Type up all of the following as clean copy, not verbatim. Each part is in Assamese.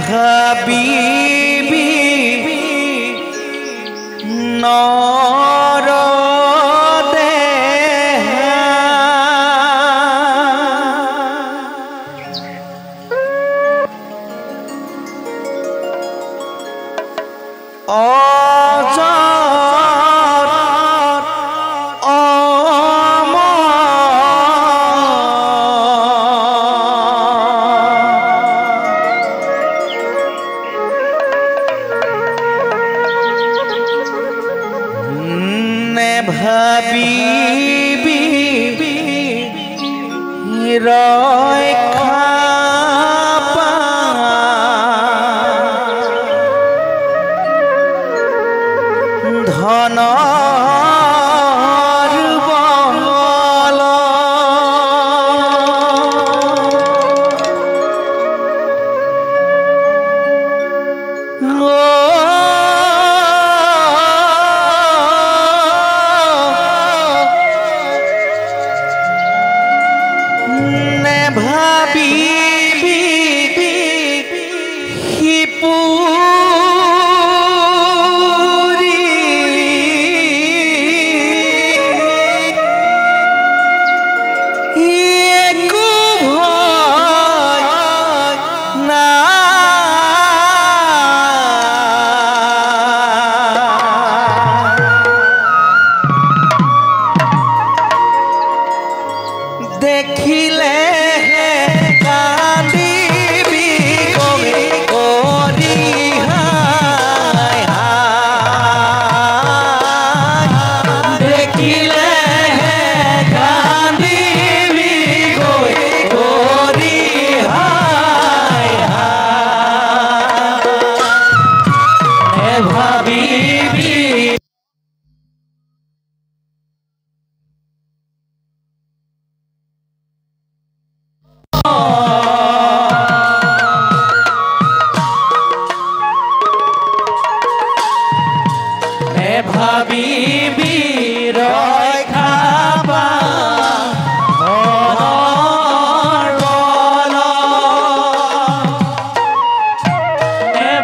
ভাবিবি নর দেহা ভাবিবি রক্ষা ধন বল ভাবিবি পুরি একু ভয় না দেখিলে ভাবিবি রক্ষা বল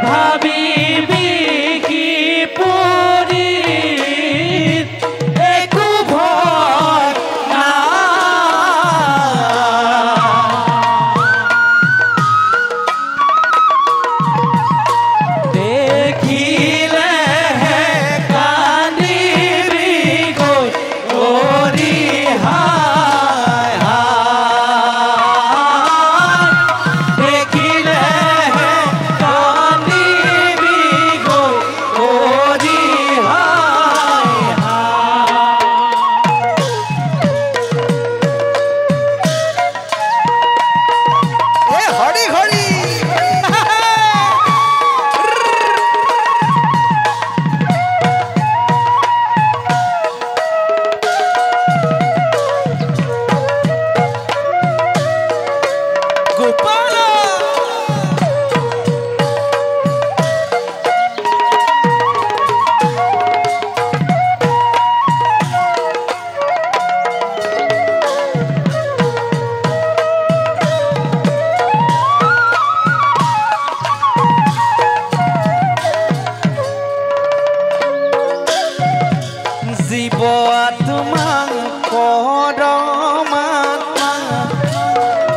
ভাবিবি কি পুরি একু ভয় না দেখিলে জীব আত্মা পরমাত্মা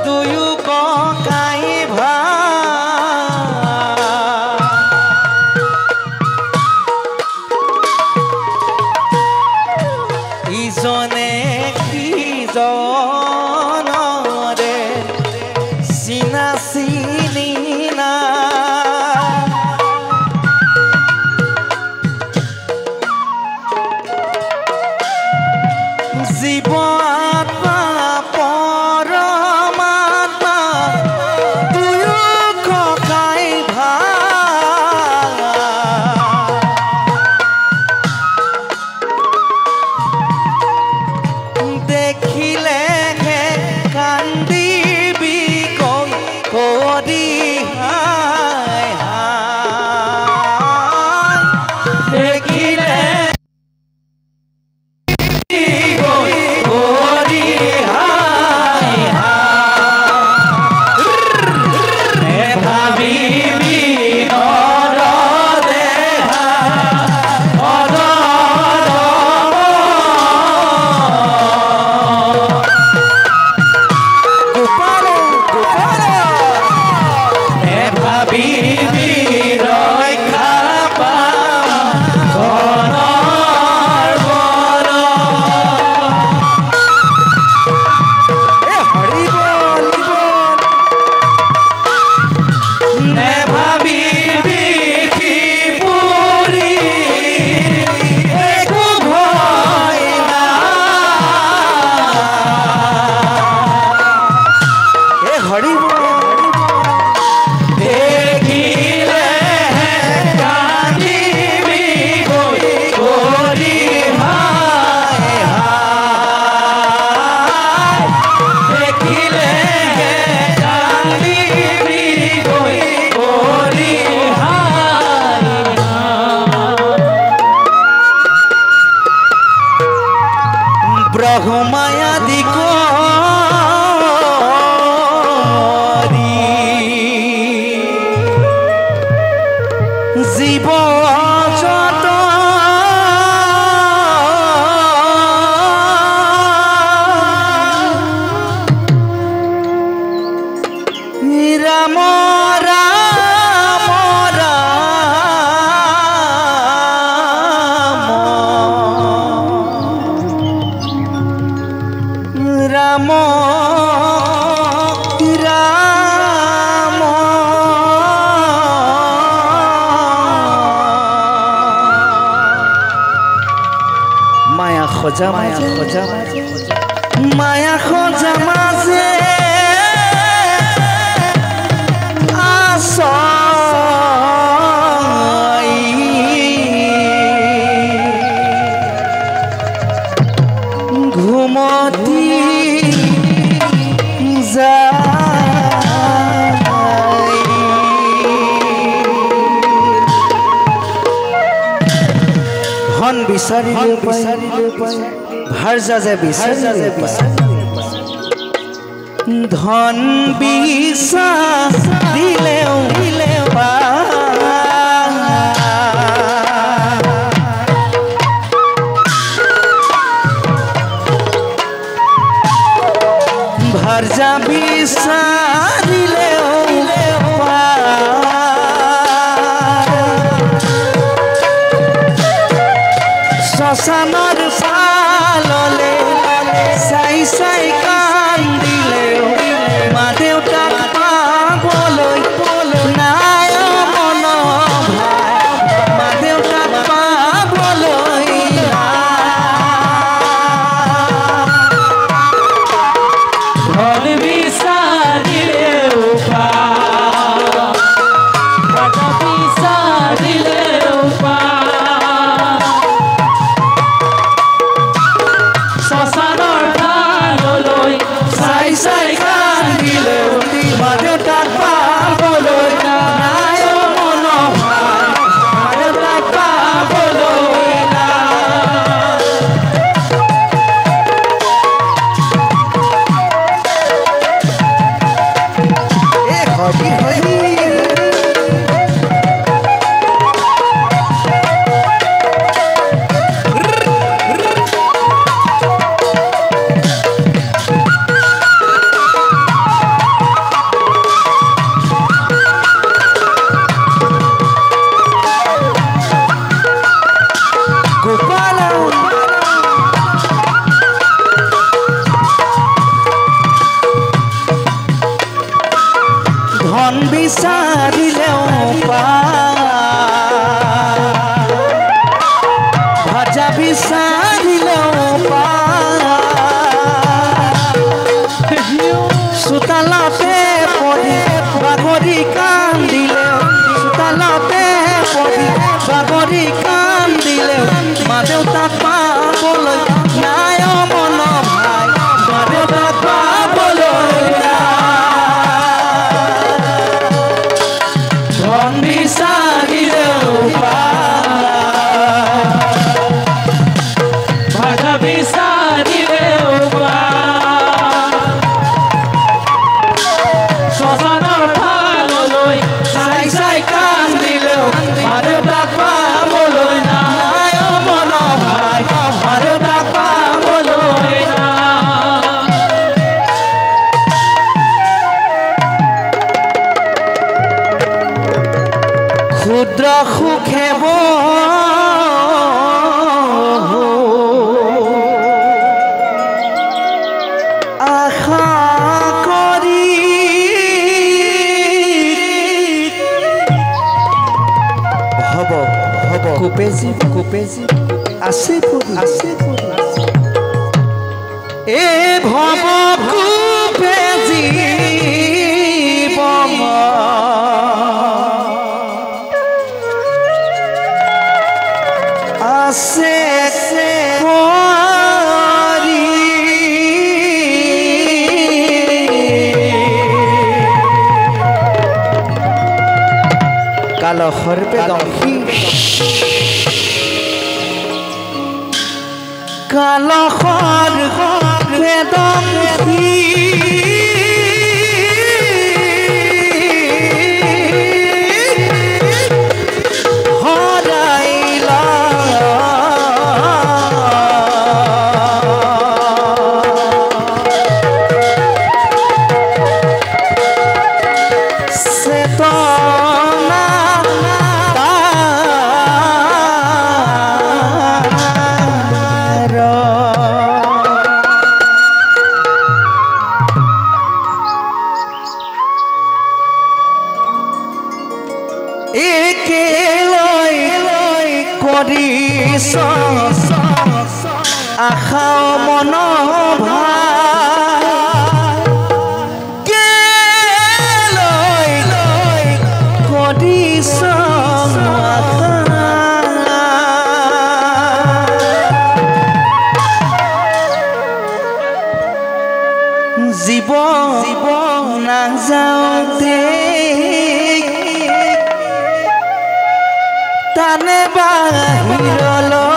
দুয়ো ককাই ভাই ইজনে সিজনৰে চিনা চিনি না জীব আত্মা পৰমাত্মা দুয়ো ককাই ভাই দেখিলে কান্দিবি কৰি হায় হায় দেখিলে ভাবিবি রহমায়া দিক জীব যত রাম রাম রাম রাম রাম মায়া খোঁজা মায়া খোঁজা মায়া খোঁজা মাঝে ঘুমতি ধন বিচাৰিলে ভাৰ যাজে বিচাৰিলে ধন বিচাৰিলেও ভাৰ যা বিচাৰিলেও শ্মশানৰ ফাললে চাই চাই কান্দিলেও মা দেউতাক পাবলৈ নাই মন ভাই মা দেউতাক পাবলৈ ধন বিচাৰিলেও বিচাৰিলেও শ্মশানৰ ফাললৈ চাই চাই কান্দিলেও মা দেউতাক পাবলৈ নাই মন ভাই মা দেউতাক পাবলৈ হৰি হৰি ধন বিচাৰিলেও ভাজা বিচাৰিলেও চোতালতে পৰি বাগৰি কান্দিলেও চোতালতে পৰি বাগৰি কান্দিলেও মা দেউতাক পাবলৈ নাই মন ভাই মা দেউতাক পাবলৈ ধন বিচাৰিলেও ভাষা বিচাৰিলেও শ্মশানৰ ফাললৈ চাই চাই কান্দিলেও মা দেউতাক পাবলৈ নাই মন ভাই মা দেউতাক পাবলৈ ক্ষুদ্ৰ সুখে আশা কৰি হব হব কোপেজি কোপেজি আছে এ ভৱ কোপেজি আছে কালো সৰ্বে দংশী কালখৰ বেদম হৰাইলা চেতনা আশা মন জীৱ নাযাওঁতে তানে বাহিৰলৈ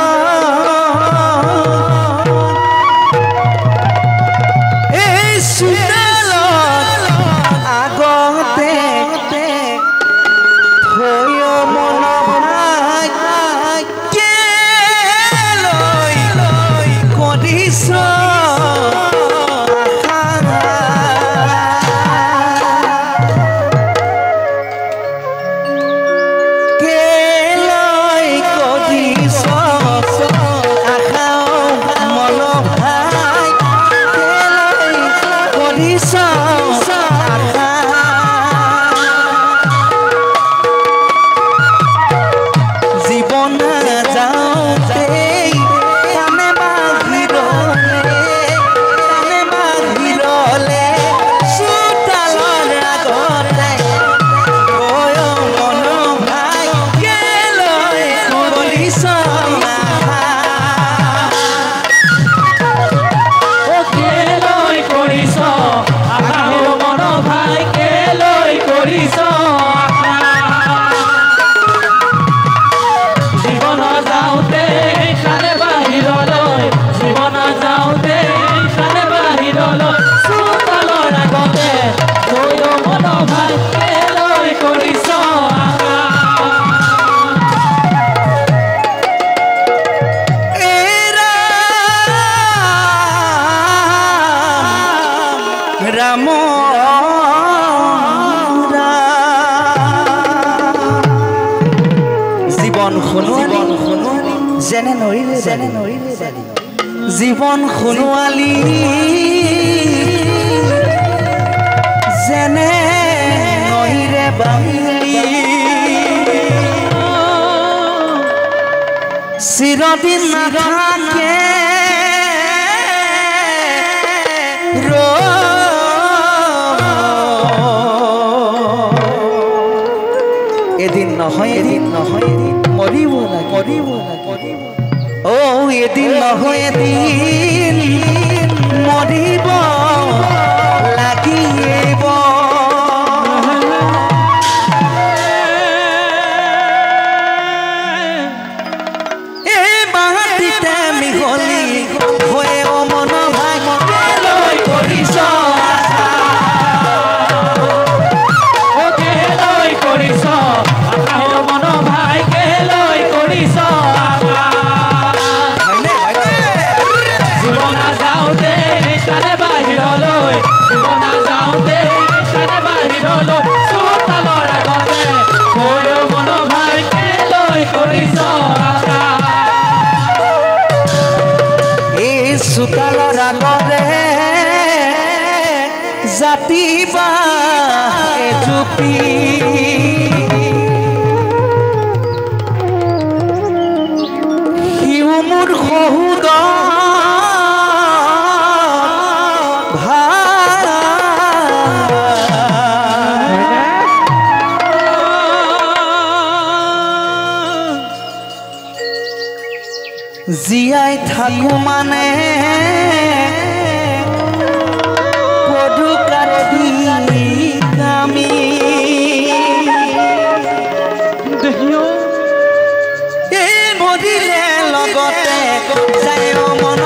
ৰাম জীৱন শুনোৱালি যেনে নৰিলে জীৱন শুনোৱালি যেনে নহিৰে বাহিলি চিৰদিন নাথাকে এদিন নহয় মৰিব ও এদিন নহয় এদিন মৰিব লাগিব এই মাটিতে মিহলি হৈ মন ভাগলৈ কৰিছ চোতালৰ আগতে জাতি বা এজুপি সিও মোৰ শহুদ জীয়াই থাকো মানে আমি এই মৰিলে লগতে যায় মন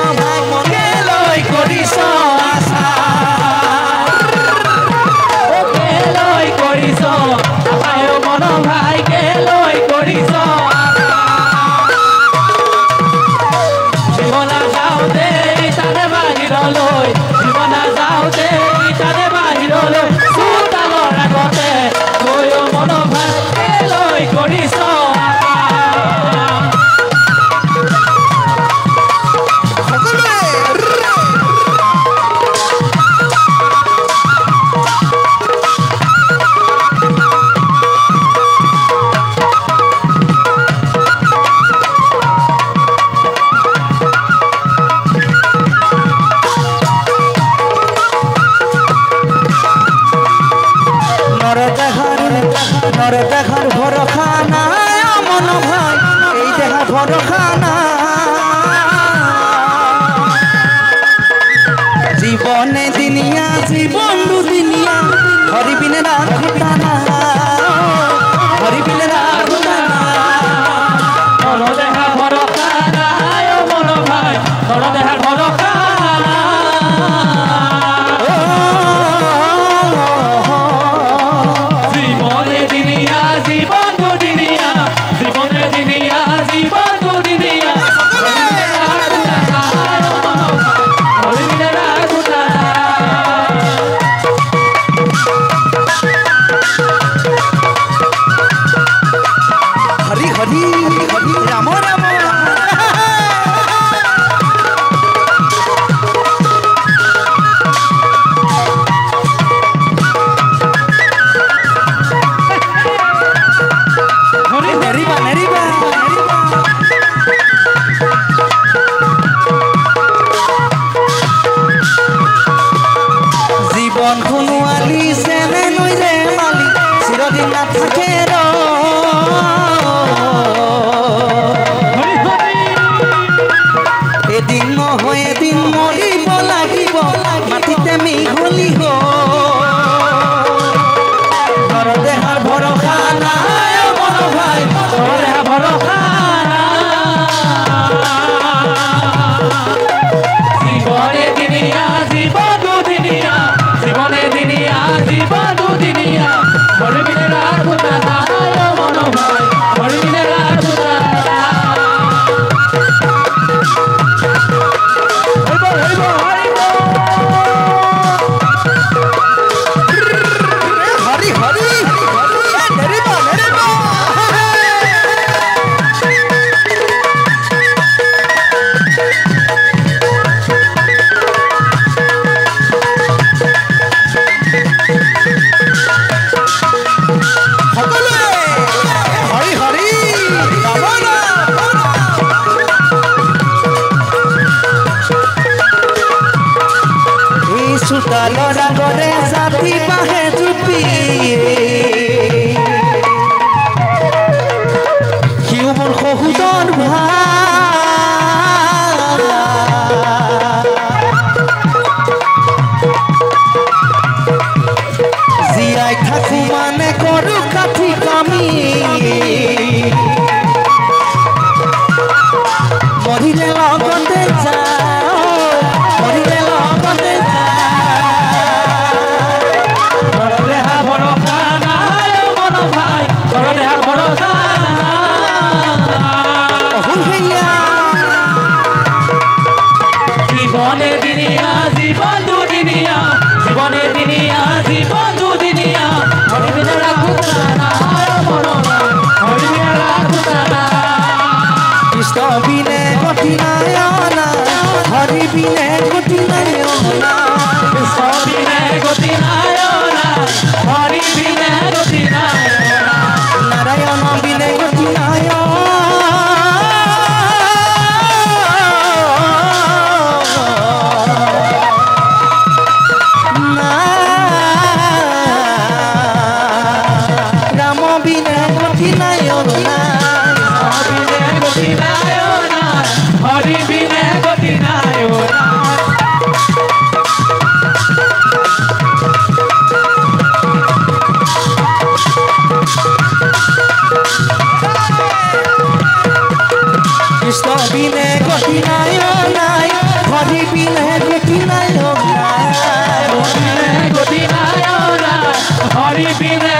সুতাল ৰাগৰে জাতি বাহে চুপি সিও মোৰ শহুদৰ জীয়াই থাকো মানে কৰো কাঠি কামি মৰিলে লগতে যাওঁ মৰিলে লগতে ঘৰলে হা ভৰসা নাই মন ভাই ঘৰলে হা ভৰসা জীবনে দিনিয়া জীবন দুদিনিয়া জীবনে দিনিয়া জীবন দুদিনিয়া হরিবিনা রাখুতানা মন হরিবিনা রাখুতানা কৃষ্ণ বিনে গতি নায়না হরি বিনে গতি নায়না সবিনে গতি নায়না হরি বিনে গতি নায়না নারায়ণ বিনে গতি নায়না রাম বিনে গতি নায়না সবিনে গতি নায়না হরি বিনে গতি নায়না কৃষ্ণ বিনে গতি নায়না হরি বিনে গতি নায়না গতি নায়না হরি বিনে